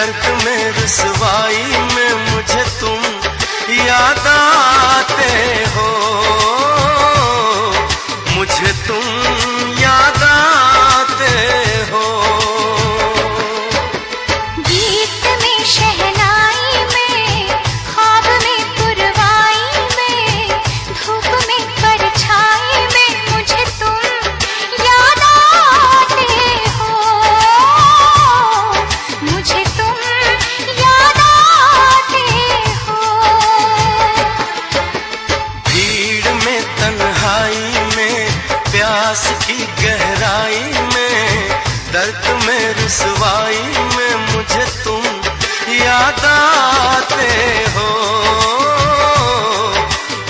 दर्द में रुसवाई में मुझे तुम याद आते हो, मुझे तुम याद आते हो। गीत में शहनाई में, ख्वाब में पुरवाई में, धूप में परछाई में मुझे तुम याद आते हो, मुझे तुम याद आते हो। भीड़ में तन्हाई में, प्यास की गहराई में, दर्द में रुसवाई में मुझे तुम याद आते हो,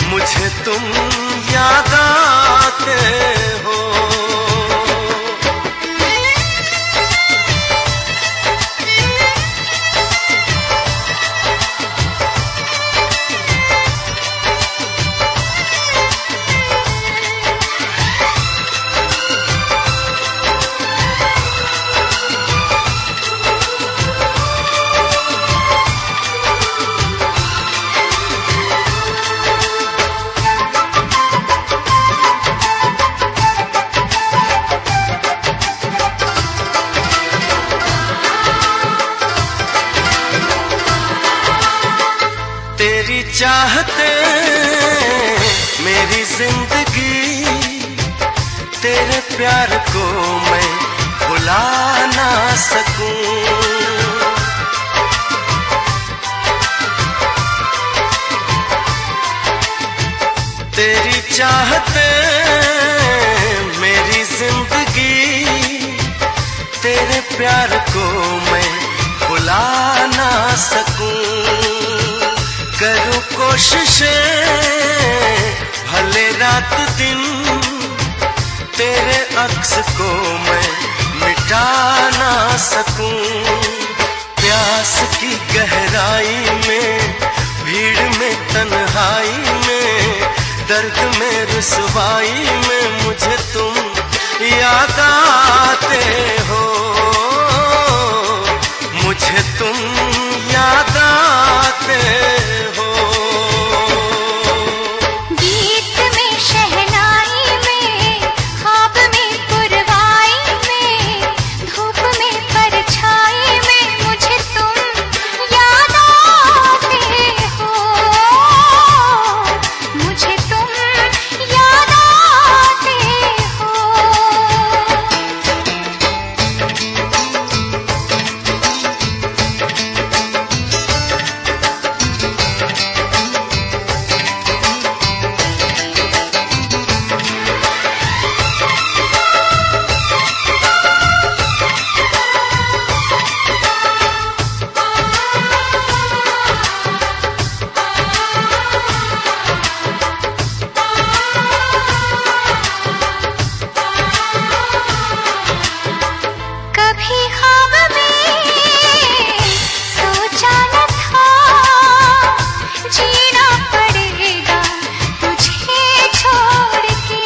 मुझे तुम याद आते हो। तेरी चाहते मेरी जिंदगी, तेरे प्यार को मैं भुला ना सकूं। तेरी चाहते मेरी जिंदगी, तेरे प्यार को मैं भुला ना सकूं। करूं कोशिशें भले रात दिन, तेरे अक्स को मैं मिटा ना सकूं। प्यास की गहराई में, भीड़ में तन्हाई में, दर्द में रुसवाई में मुझे तुम याद आते हो, मुझे तुम याद आते हो। गीत में शहनाई में, ख्वाब में पुरवाई में, धूप में परछाई में मुझे तुम याद आते हो, मुझे तुम याद आते हो। कभी ख्वाब में सोचा न था, जीना पड़ेगा तुझे छोड़ के।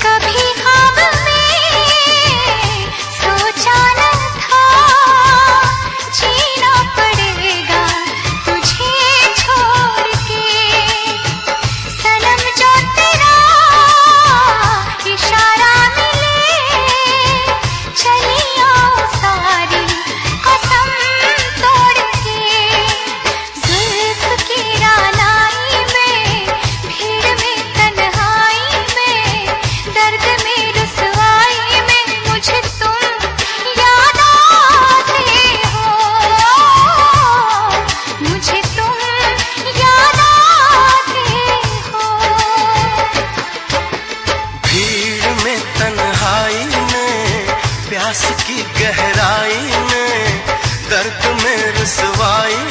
कभी ख्वाब में सोचा न था, जीना पड़ेगा तुझे छोड़ के। सनम जो तेरा इशारा मिले, चली आओ सारी कसम तोड़ के। जुल्फ की रानाई में, भीड़ में तन्हाई में, दर्द में रुसवाई में मुझे तुम याद आते हो, मुझे तुम याद आते हो। भीड़ में तन्हाई में, प्यास की गहराई में, दर्द में रुसवाई